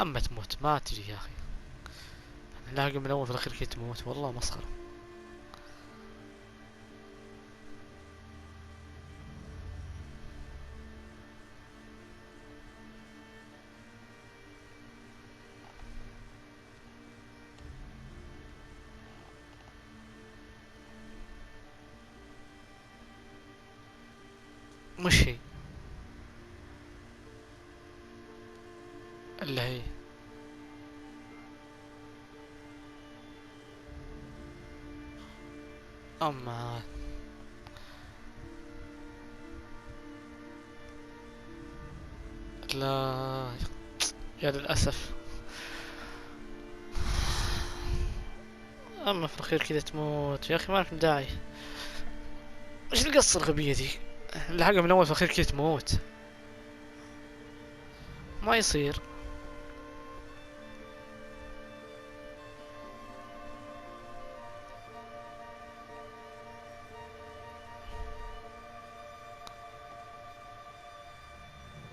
اما تموت ما تجي يا اخي، لاقي من اول في الاخير كي تموت والله مسخرة. مش هي اللي هي اما لا يا للأسف. اما في الاخير كذا تموت يا اخي، ما في داعي. ايش القصة الغبية دي؟ الحقها من اول في الاخير كذا تموت، ما يصير.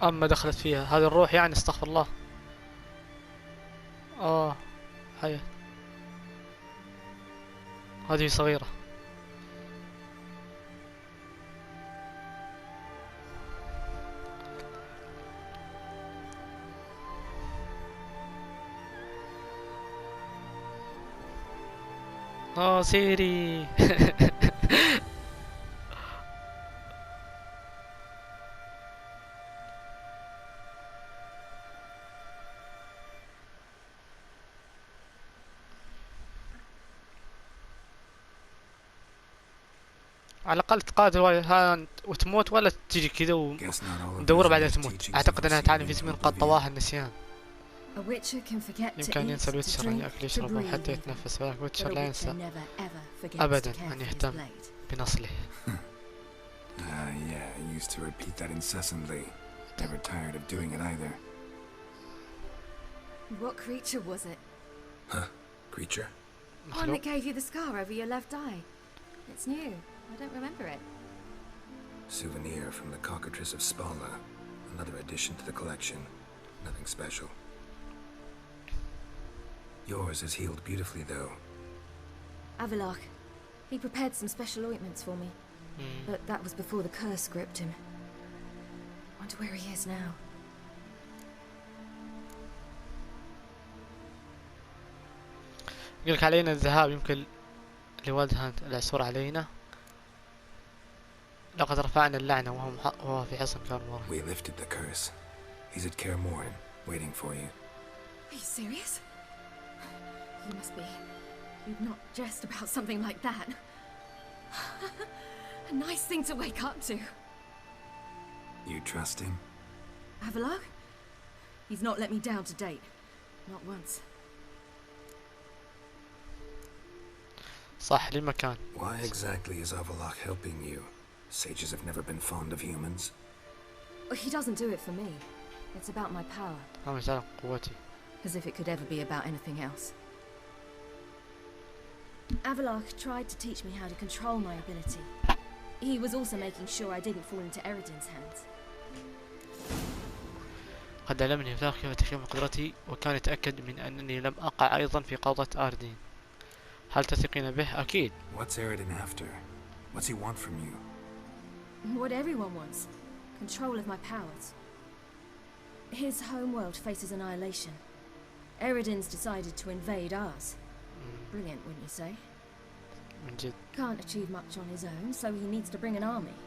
اما دخلت فيها هذه الروح يعني، استغفر الله. اه حياة، هذه صغيرة. اه سيري. على الأقل تقاتل هانت وتموت، ولا تجي كذا وندور بعدها تموت. أعتقد أنها تعاني في من قد طواها النسيان. يمكن ينسى الويتشر أن يأكل يشرب حتى يتنفس، ولكن الويتشر لا ينسى أبدا أن يهتم بنسله. Yeah, I used to repeat that incessantly. Never tired of doing it either. What creature was it? Huh? Creature? One that gave you the scar over your left eye. It's new. I don't remember it. Souvenir from the cockatrice of Spala. Another addition to the collection. Nothing special. Yours is healed beautifully, though. Avalok. He prepared some special ointments for me. But that was before the curse gripped him. Wonder where he is now. يقولك علينا الذهاب يمكن لوالد هانت العثور علينا. لقد رفعنا اللعنة وهو في حصن كارمورن. We lifted the curse. He's at Kaer waiting for you. Are you serious? You must be. You'd not jest about something like that. A nice thing to wake up to. You trust him? Avalok? He's not let me down to date. Not once. صح للمكان. Why exactly is Avalok helping you? Sages have never been fond of humans. He doesn't do it for me. It's about my power. قوتي. As if it could ever be about anything else. Avalok tried to teach me how to control my ability. He was also making sure I didn't fall into Eredin's hands. قد علمني ذلك كيف تخيم قدرتي، وكان يتأكد من أنني لم أقع أيضا في قوضة أردين. هل تثقين به؟ أكيد. What's Eredin after? What's he want from you? What everyone wants. Control of my powers. His homeworld faces annihilation. Eredin's decided to invade ours. Brilliant, wouldn't you say? Can't achieve much on his own, so he needs to bring an army.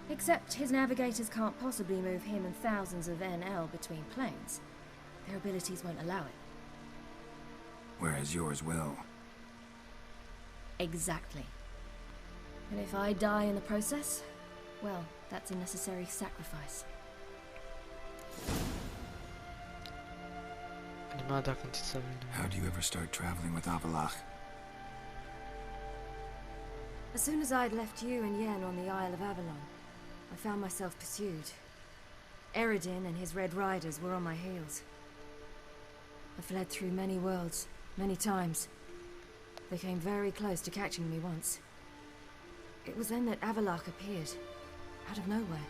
Except his navigators can't possibly move him and thousands of NL between planes. Their abilities won't allow it. Whereas yours will. Exactly. And if I die in the process, well, that's a necessary sacrifice. How do you ever start traveling with Avalok? As soon as I'd left you and Yen on the Isle of Avalon, I found myself pursued. Eredin and his Red Riders were on my heels. I fled through many worlds, many times. They came very close to catching me once. It was then that Avalok appeared, out of nowhere.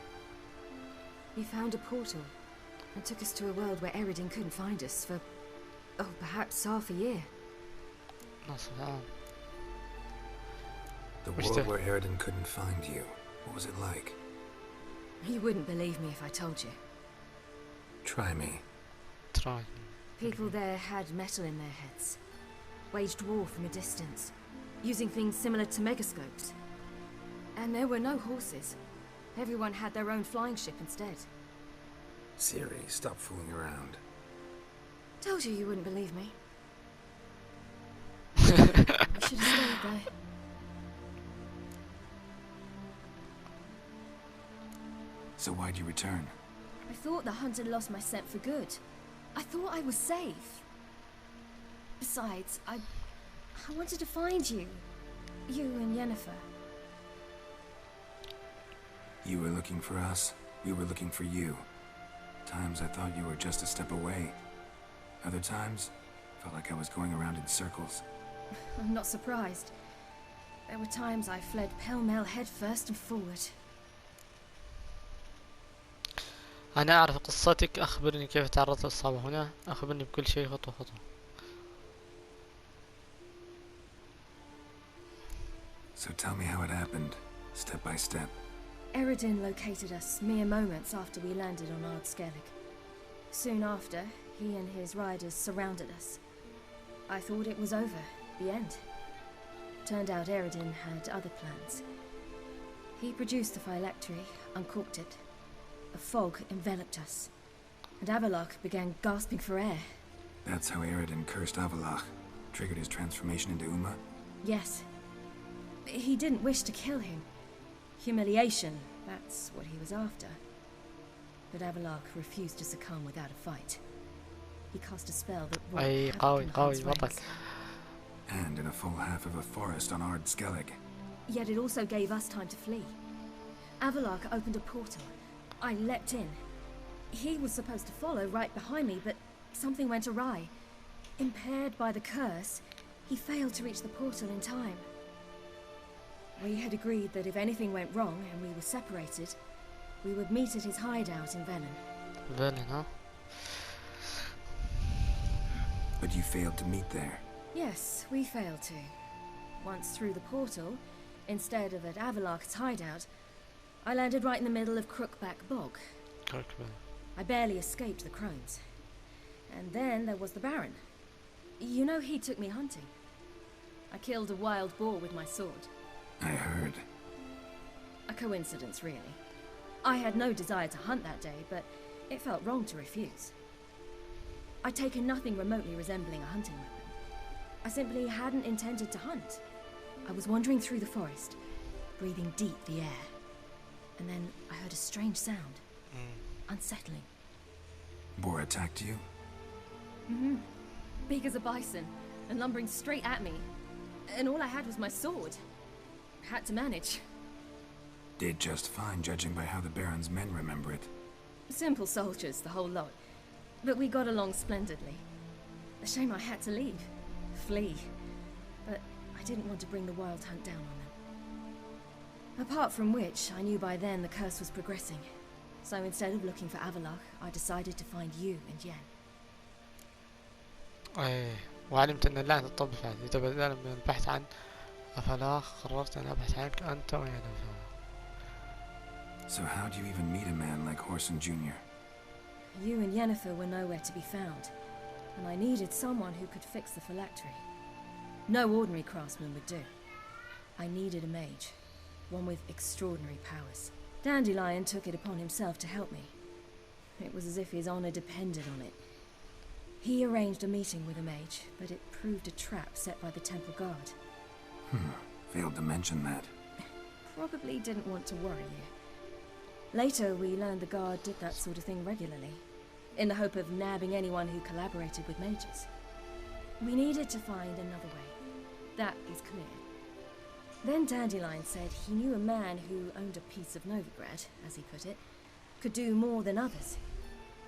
He found a portal, and took us to a world where Eredin couldn't find us for, oh, perhaps half a year. نص. The Which world the- where Eredin couldn't find you. What was it like? You wouldn't believe me if I told you. Try me. تراي. People there had metal in their heads, waged war from a distance, using things similar to megascopes. And there were no horses. Everyone had their own flying ship instead. Siri, stop fooling around. Told you wouldn't believe me. We should have stayed there. So why'd you return? I thought the hunt had lost my scent for good. I thought I was safe. Besides, I wanted to find you. You and Yennefer. You were looking for us. We were looking for you. Times I thought you were just a step away. Other times, felt like I was going around in circles. I'm not surprised. There were times I fled pell-mell head first and forward. أنا أعرف قصتك، أخبرني كيف تعرضت للإصابة هنا، أخبرني بكل شيء خطوة خطوة. So tell me how it happened, step by step. Eredin located us mere moments after we landed on Ard Skellig. Soon after, he and his riders surrounded us. I thought it was over, the end. Turned out Eredin had other plans. He produced the phylactery, uncorked it. A fog enveloped us, and Avalok began gasping for air. That's how Eredin cursed Avalach, triggered his transformation into Uma? Yes. He didn't wish to kill him. Humiliation, that's what he was after. But Avalok refused to succumb without a fight. He cast a spell that wrought أي havoc قوي in قوي Hunt's بطل. ranks. And in a full half of a forest on Ard Skellig. Yet it also gave us time to flee. Avalok opened a portal. I leapt in. He was supposed to follow right behind me, but something went awry. Impaired by the curse, he failed to reach the portal in time. We had agreed that if anything went wrong and we were separated, we would meet at his hideout in Velen. فعلا ها. But you failed to meet there. Yes, we failed to. Once through the portal, instead of at Avalok's hideout, I landed right in the middle of Crookback Bog. I barely escaped the crones. And then there was the Baron. You know, he took me hunting. I killed a wild boar with my sword. I heard. A coincidence, really. I had no desire to hunt that day, but it felt wrong to refuse. I'd taken nothing remotely resembling a hunting weapon. I simply hadn't intended to hunt. I was wandering through the forest, breathing deep the air. And then I heard a strange sound. Unsettling. Boar attacked you? Mm-hmm. Big as a bison, and lumbering straight at me. And all I had was my sword. Had to manage. Did just fine, judging by how the Baron's men remember it. Simple soldiers, the whole lot. But we got along splendidly. A shame I had to leave. Flee. But I didn't want to bring the wild hunt down on them. Apart from which, I knew by then the curse was progressing. So instead of looking for Avalok, I decided to find you and Yen. ايه وعلمت ان اللعنة تطبق فعلا. إذا بدأنا من البحث عن أفلاخ قررت أن أبحث عنك أنت وينفع. So how do you even meet a man like Horson Jr.? You and Yennefer were nowhere to be found, and I needed someone who could fix the phylactery. No ordinary craftsman would do. I needed a mage, one with extraordinary powers. Dandelion took it upon himself to help me. It was as if his honor depended on it. He arranged a meeting with a mage, but it proved a trap set by the temple guard. Failed to mention that. Probably didn't want to worry you. Later, we learned the guard did that sort of thing regularly, in the hope of nabbing anyone who collaborated with mages. We needed to find another way. That is clear. Then Dandelion said he knew a man who owned a piece of Novigrad, as he put it, could do more than others.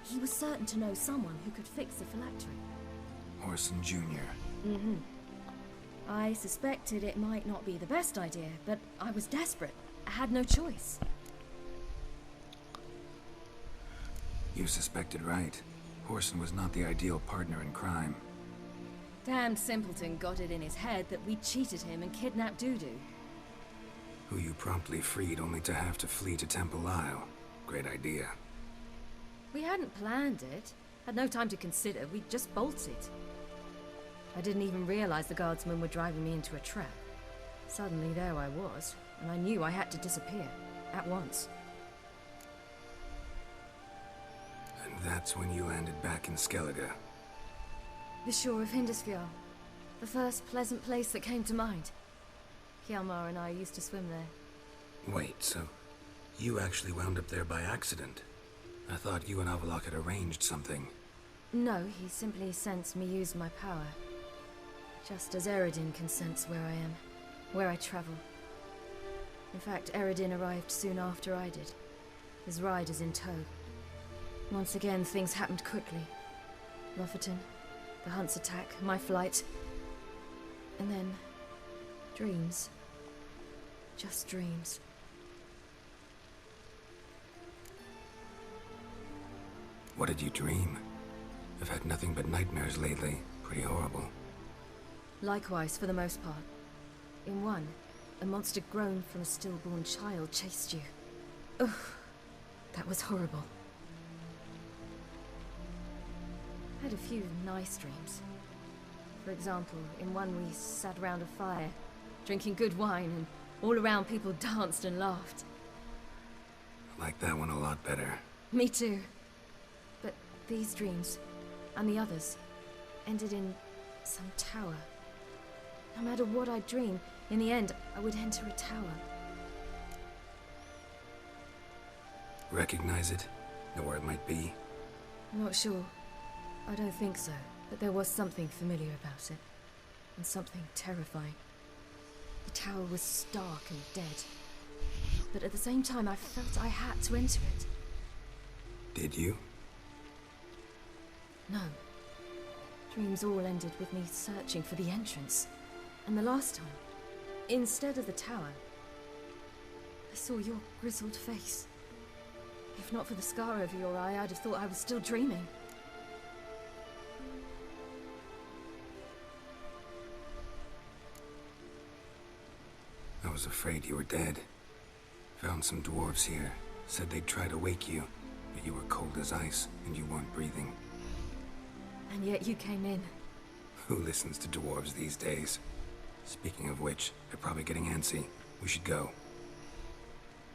He was certain to know someone who could fix the phylactery. Horson Jr. Mm-hmm. I suspected it might not be the best idea, but I was desperate. I had no choice. You suspected right. Horson was not the ideal partner in crime. Damned simpleton got it in his head that we cheated him and kidnapped Dudu. Who you promptly freed only to have to flee to Temple Isle. Great idea. We hadn't planned it. Had no time to consider. We just bolted. I didn't even realize the guardsmen were driving me into a trap. Suddenly there I was, and I knew I had to disappear. At once. And that's when you landed back in Skellige. The shore of Hindisfjord. The first pleasant place that came to mind. Hjalmar and I used to swim there. Wait, so you actually wound up there by accident? I thought you and Avalok had arranged something. No, he simply sensed me use my power. Just as Eredin can sense where I am, where I travel. In fact, Eredin arrived soon after I did. His riders in tow. Once again, things happened quickly. Lofoten, the Hunt's attack, my flight. And then... dreams. Just dreams. What did you dream? I've had nothing but nightmares lately. Pretty horrible. Likewise, for the most part. In one, a monster grown from a stillborn child chased you. Ugh, that was horrible. I had a few nice dreams. For example, in one we sat around a fire, drinking good wine, and all around people danced and laughed. I like that one a lot better. Me too. But these dreams, and the others, ended in some tower. No matter what I dream, in the end, I would enter a tower. Recognize it? Know where it might be? Not sure. I don't think so. But there was something familiar about it. And something terrifying. The tower was stark and dead. But at the same time, I felt I had to enter it. Did you? No. Dreams all ended with me searching for the entrance. And the last time, instead of the tower, I saw your grizzled face. If not for the scar over your eye, I'd have thought I was still dreaming. I was afraid you were dead. Found some dwarves here. Said they'd try to wake you, but you were cold as ice and you weren't breathing. And yet you came in. Who listens to dwarves these days? Speaking of which, they're probably getting antsy. We should go.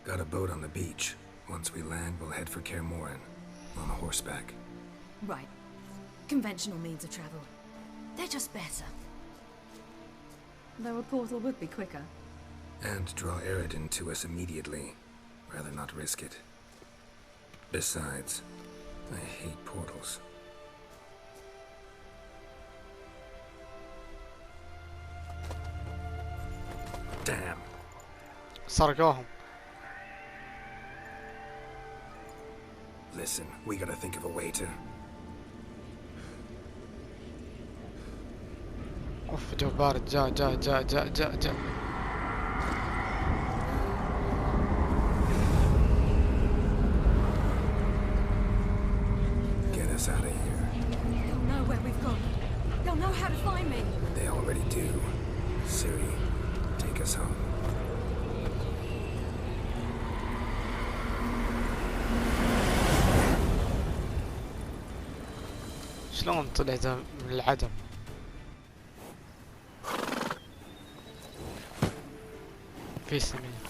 Got a boat on the beach. Once we land, we'll head for Kaer Morhen. On horseback. Right. Conventional means of travel. They're just better. Though a portal would be quicker. And draw Eredin to us immediately. Rather not risk it. Besides, I hate portals. Damn. سرقوهم. Listen, we gotta think of a way to... اوف جو بارد. جا. get us out of here. They'll know where we've gone. They'll know how to find me. They already do. Siri, take us home. شلون طلعت من العدم؟ في سمين.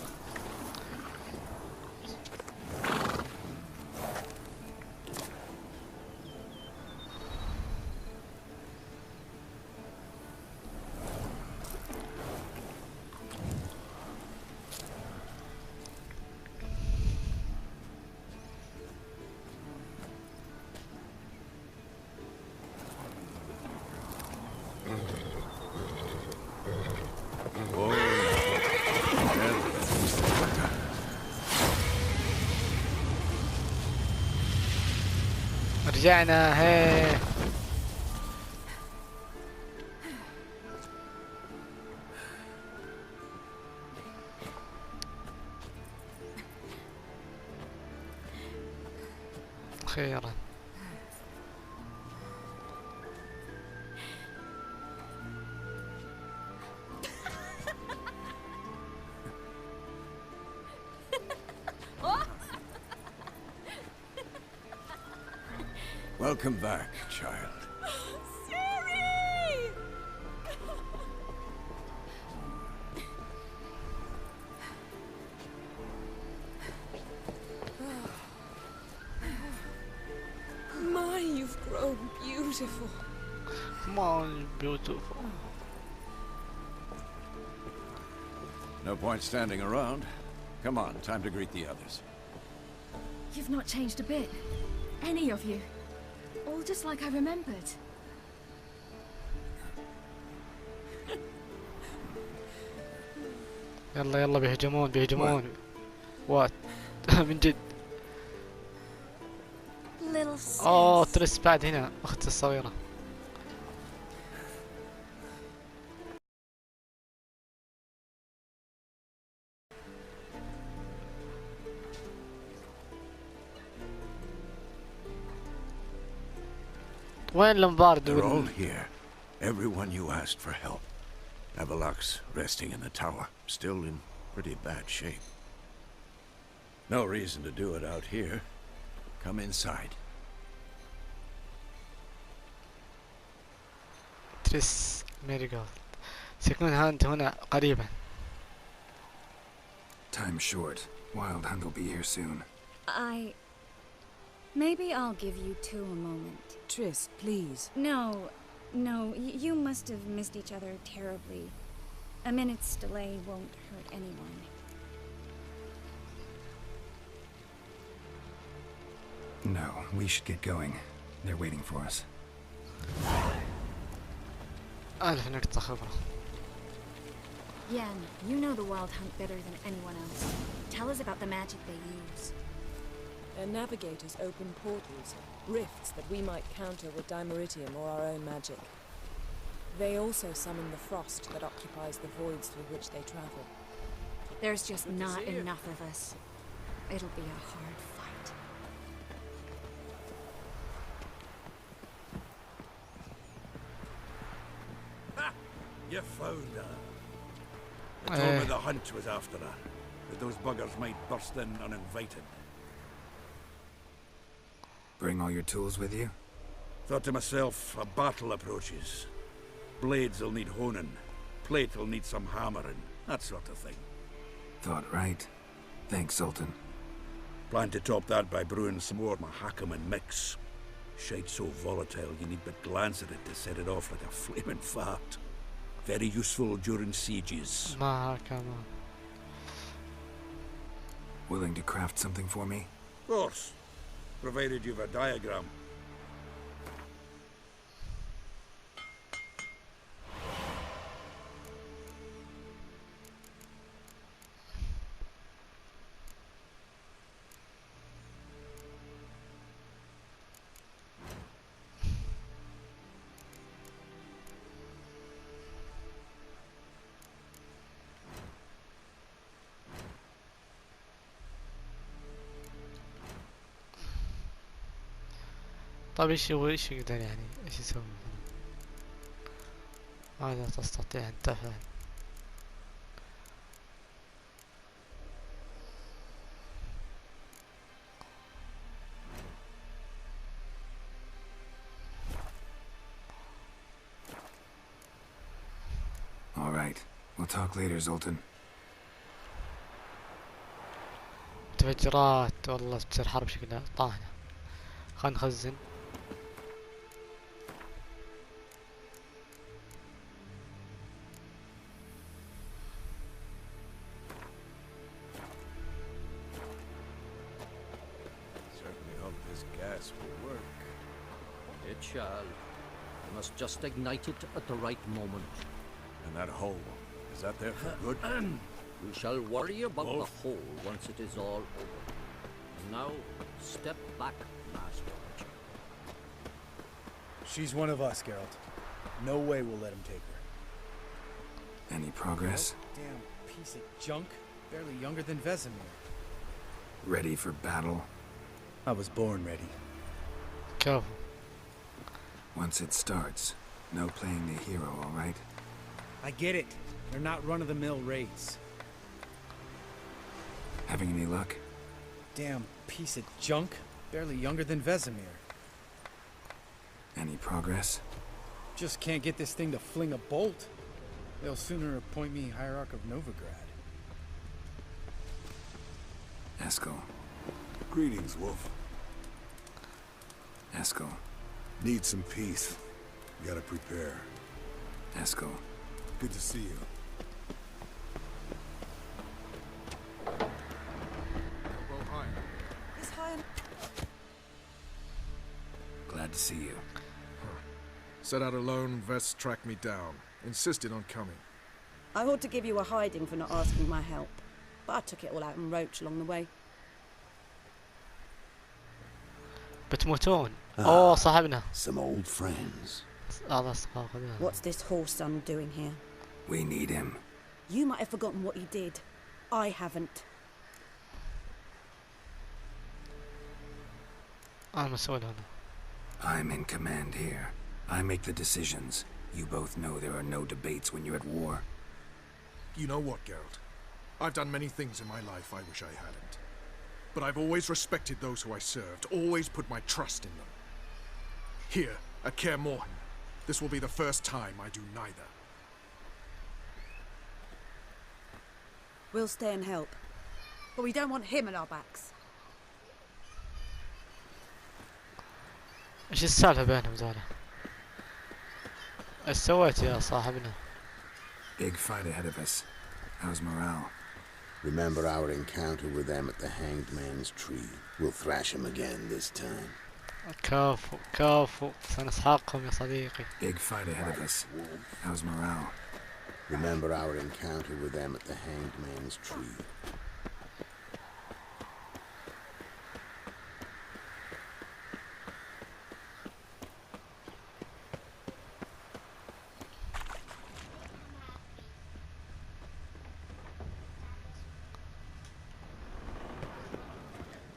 رجعنا هي. خيرا. Welcome back, child. Siri! My, you've grown beautiful. Come on, beautiful. No point standing around. Come on, time to greet the others. You've not changed a bit. Any of you. All just like I remembered. يلا يلا بيهجمون. وات من جد. Little sis. اوه ترس بعد هنا اختي الصغيرة. وين لمبارد؟ They're all here. Everyone you asked for help. Avalok's resting in the tower, still in pretty bad shape. No reason to do it out here. Come inside. تريس ميريغولد سيكون هانت هنا قريبا. Time's short. Wild Hunt will be here soon. Maybe I'll give you two a moment. Triss, please. No, you must have missed each other terribly. A minute's delay won't hurt anyone. No, we should get going. They're waiting for us. ألف نقطة خبرة. Yen, you know the Wild Hunt better than anyone else. Tell us about the magic they use. Their navigators open portals, rifts that we might counter with dimeritium or our own magic. They also summon the frost that occupies the voids through which they travel. There's just not enough of us. It'll be a hard fight. Ha! You found her. I told me the hunt was after her, that those buggers might burst in uninvited. Bring all your tools with you? Thought to myself, a battle approaches. Blades will need honing, plate will need some hammering, that sort of thing. Thought right. Thanks, Sultan. Plan to top that by brewing some more Mahakaman mix. Shite so volatile you need but glance at it to set it off like a flaming fart. Very useful during sieges. Mahakaman. Willing to craft something for me? Of course, provided you've a diagram. طيب ايش يقدر يعني ايش يسوي؟ ماذا تستطيع ان تفعل؟ All right. We'll talk later, Zoltan. متفجرات والله بتصير حرب شكلها طاحنة. خلينا نخزن. Certainly hope this gas will work. It shall. You must just ignite it at the right moment. And that hole, is that there for good? We shall worry about Wolf. the hole once it is all over. And now, step back, Master. She's one of us, Geralt. No way we'll let him take her. Any progress? Damn piece of junk. Barely younger than Vesemir. Ready for battle? I was born ready. كفو. Once it starts, no playing the hero, all right? I get it. They're not run-of-the-mill raids. Having any luck? Damn piece of junk. Barely younger than Vesemir. Any progress? Just can't get this thing to fling a bolt. They'll sooner appoint me Hierarch of Novigrad. Eskel. Greetings, Wolf. Eskel. Need some peace. Gotta prepare. Eskel. Good to see you. Glad to see you. Set out alone, Vest tracked me down. Insisted on coming. I ought to give you a hiding for not asking my help, but I took it all out in Roach along the way. بتموتون. اوه صاحبنا. Some old friends. هذا أصدقاء قدام. What's this horse son doing here? We need him. You might have forgotten what he did. I haven't. أنا مسؤول هنا. I'm in command here. I make the decisions. You both know there are no debates when you're at war. You know what, Geralt? I've done many things in my life I wish I hadn't. But I've always respected those who I served, always put my trust in them. Here, at Kaer Morhen, this will be the first time I do neither. We'll stay and help. But we don't want him at our backs. ايش السالفة بينهم ذولا؟ ايش سويت يا صاحبنا؟ Big fight ahead of us. How's morale? Remember our encounter with them at the Hanged Man's Tree. We'll thrash him again this time. كفو كفو سنسحقهم يا صديقي. Big fight ahead of us. How's morale? Remember our encounter with them at the Hanged Man's Tree.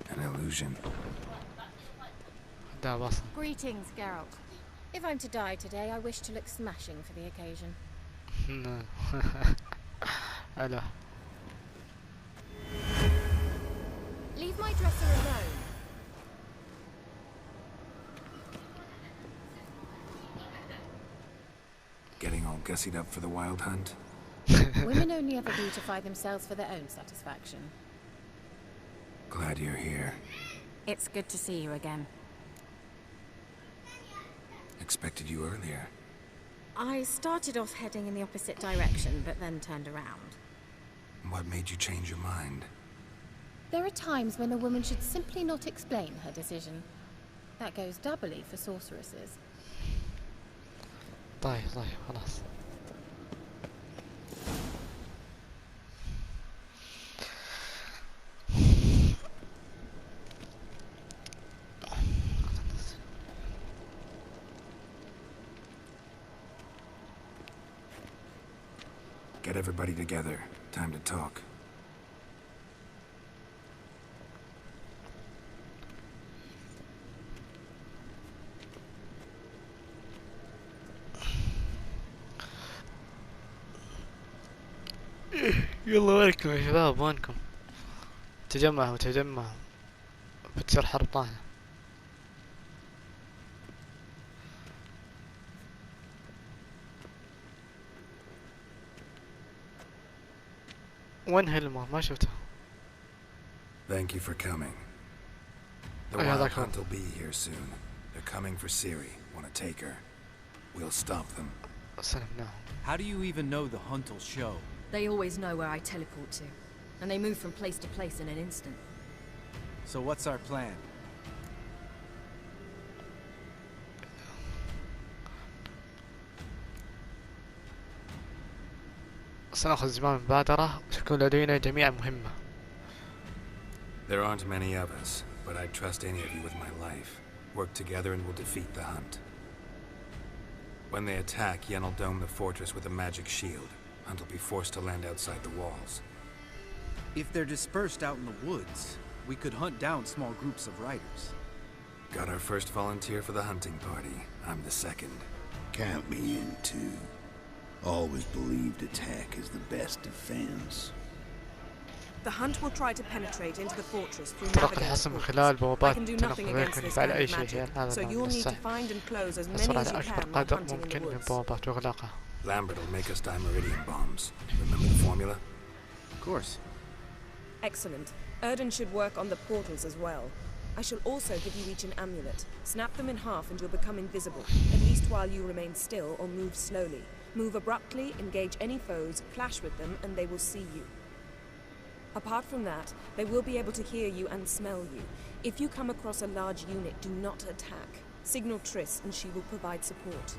An illusion. ده بصل. Greetings, Geralt. If I'm to die today, I wish to look smashing for the occasion. هلا. Leave my dresser alone. Getting all gussied up for the wild hunt? Women only ever beautify themselves for their own satisfaction. Glad you're here. It's good to see you again. Expected you earlier. I started off heading in the opposite direction, but then turned around. What made you change your mind? There are times when a woman should simply not explain her decision. That goes doubly for sorceresses. طيب خلاص. Get everybody together. Time to talk. يلا وينكم يا شباب وينكم؟ تجمعوا بتصير حرب طاحنة. وين هيلمر؟ ما شفته. Thank you for coming. The Oh, yeah, wild that hunt will be here soon. They're coming for Ciri. Want to take her? We'll stop them. سلمناهم. How do you even know the hunt will show? They always know where I teleport to, and they move from place to place in an instant. So what's our plan? سنأخذ زمام المبادرة وتكون لدينا جميع مهمة. There aren't many of us, but I'd trust any of you with my life. Work together and we'll defeat the hunt. When they attack, Yen will dome the fortress with a magic shield. Hunt will be forced to land outside the walls. If they're dispersed out in the woods, we could hunt down small groups of riders. Got our first volunteer for the hunting party. I'm the second. Count me in too. Always believed attack is the best defense. The hunt will try to penetrate into the fortress through طرق navigator الحصن من portals. خلال I بوابات can do تنقل nothing غير against this فعل kind أي of شيء magic, هذا so نوع you'll من need to السحر. find and close as السرعة many as you أكبر can while قدر hunting in the ممكن من woods. بوابات وإغلاقها. Lambert will make us dimeridium bombs. Remember the formula? Of course. Excellent. Erden should work on the portals as well. I shall also give you each an amulet. Snap them in half and you'll become invisible, at least while you remain still or move slowly. Move abruptly, engage any foes, clash with them, and they will see you. Apart from that, they will be able to hear you and smell you. If you come across a large unit, do not attack. Signal Triss and she will provide support.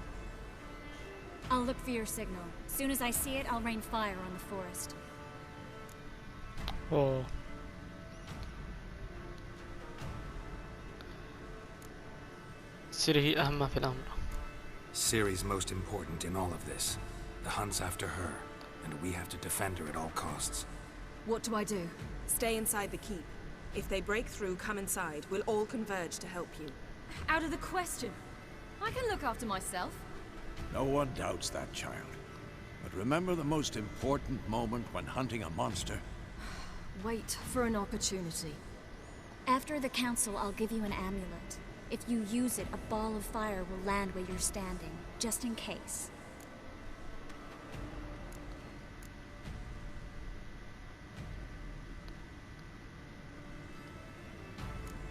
I'll look for your signal. Soon as I see it, I'll rain fire on the forest. أوه. سيري هي أهم ما في الأمر. Ciri's most important in all of this. The hunt's after her, and we have to defend her at all costs. What do I do? Stay inside the keep. If they break through, come inside. We'll all converge to help you. Out of the question. I can look after myself. No one doubts that, child. But remember the most important moment when hunting a monster? Wait for an opportunity. After the council, I'll give you an amulet. If you use it, a ball of fire will land where you're standing, just in case.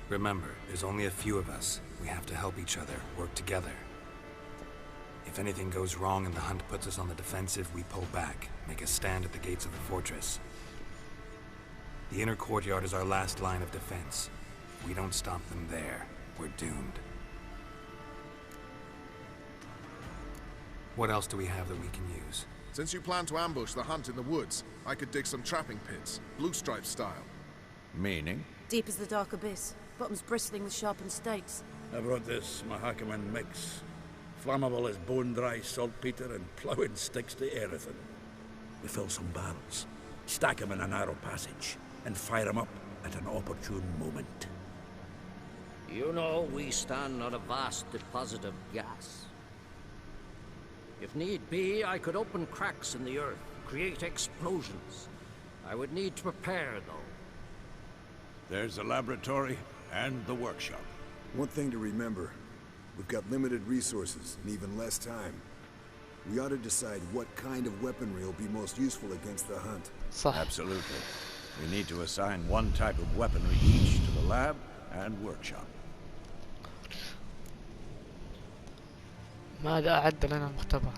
Remember, there's only a few of us. We have to help each other, work together. If anything goes wrong and the hunt puts us on the defensive, we pull back, make a stand at the gates of the fortress. The inner courtyard is our last line of defense. If we don't stop them there, we're doomed. What else do we have that we can use? Since you plan to ambush the hunt in the woods, I could dig some trapping pits, blue stripe style. Meaning? Deep as the dark abyss, bottoms bristling with sharpened stakes. I brought this Mahakaman mix. Flammable as bone-dry saltpeter and ploughing sticks to everything. We fill some barrels, stack them in a narrow passage, and fire them up at an opportune moment. You know, we stand on a vast deposit of gas. If need be, I could open cracks in the earth, create explosions. I would need to prepare, though. There's the laboratory and the workshop. One thing to remember, we've got limited resources and even less time. We ought to decide what kind of weaponry will be most useful against the hunt. Absolutely. We need to assign one type of weaponry each to the lab and workshop. ماذا أعد لنا المختبر؟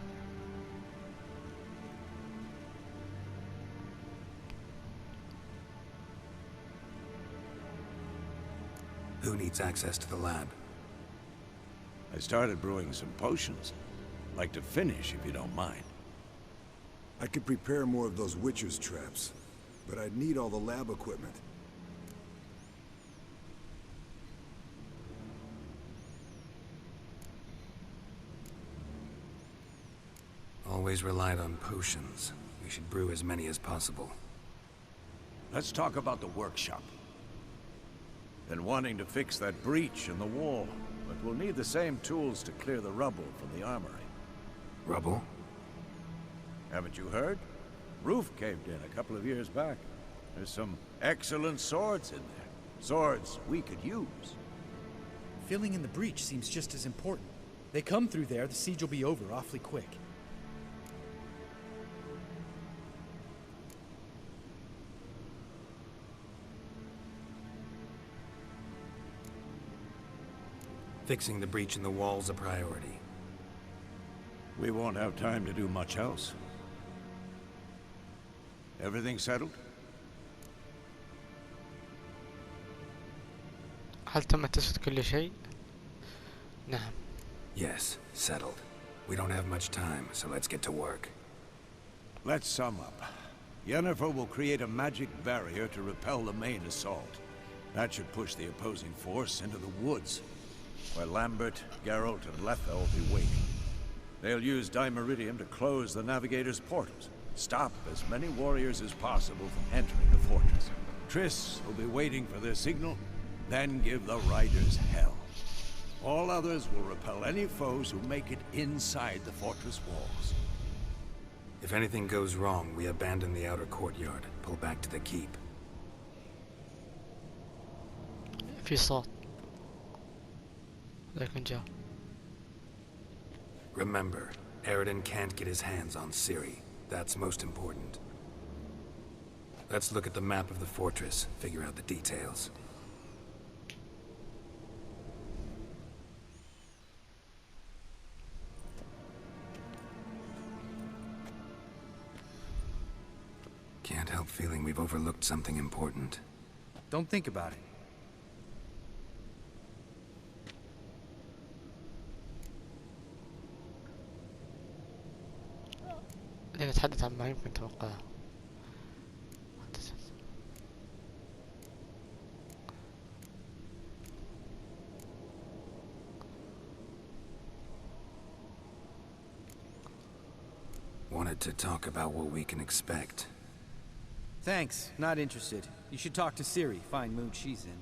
Who needs access to the lab? I started brewing some potions. Like to finish, if you don't mind. I could prepare more of those Witcher's traps, but I'd need all the lab equipment. Always relied on potions. We should brew as many as possible. Let's talk about the workshop. Been wanting to fix that breach in the wall, but we'll need the same tools to clear the rubble from the armory. Rubble? Haven't you heard? Roof caved in a couple of years back. There's some excellent swords in there. Swords we could use. Filling in the breach seems just as important. They come through there, the siege will be over awfully quick. Fixing the breach in the wall's a priority. We won't have time to do much else. Everything settled? هل تم تسوية كل شيء؟ نعم. Yes, settled. We don't have much time, so let's get to work. Let's sum up. Yennefer will create a magic barrier to repel the main assault. That should push the opposing force into the woods, where Lambert, Geralt, and Letha will be waiting. They'll use Dimeridium to close the Navigator's portals, stop as many warriors as possible from entering the fortress. Triss will be waiting for their signal, then give the riders hell. All others will repel any foes who make it inside the fortress walls. If anything goes wrong, we abandon the outer courtyard, pull back to the keep. في صوت لكن جاء. Remember, Eridan can't get his hands on Ciri. That's most important. Let's look at the map of the fortress, figure out the details. Can't help feeling we've overlooked something important. Don't think about it. لنتحدث عن ما يمكن توقعه. Wanted to talk about what we can expect. Thanks, not interested. You should talk to Ciri, find mood she's in.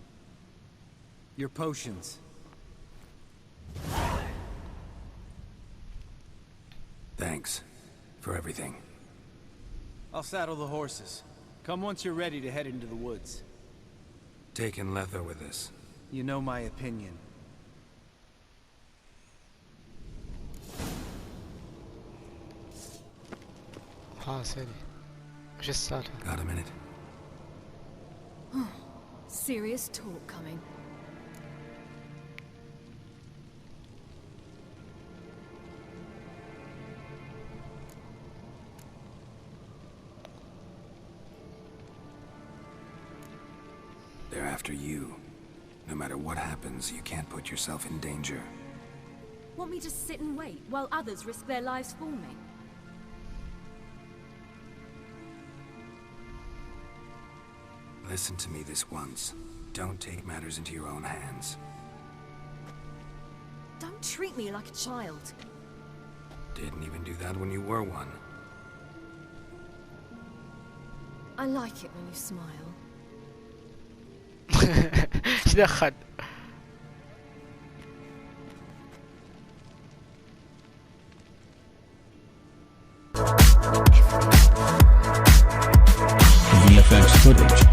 Your potions. Thanks for everything. I'll saddle the horses. Come once you're ready to head into the woods. Taking Letho with us. You know my opinion. ها سيدي وش السالفة؟ Got a minute? Serious talk coming. They're after you. No matter what happens, you can't put yourself in danger. Want me to sit and wait while others risk their lives for me? Listen to me this once. Don't take matters into your own hands. Don't treat me like a child. Didn't even do that when you were one. I like it when you smile. ايش دخل؟ VFX footage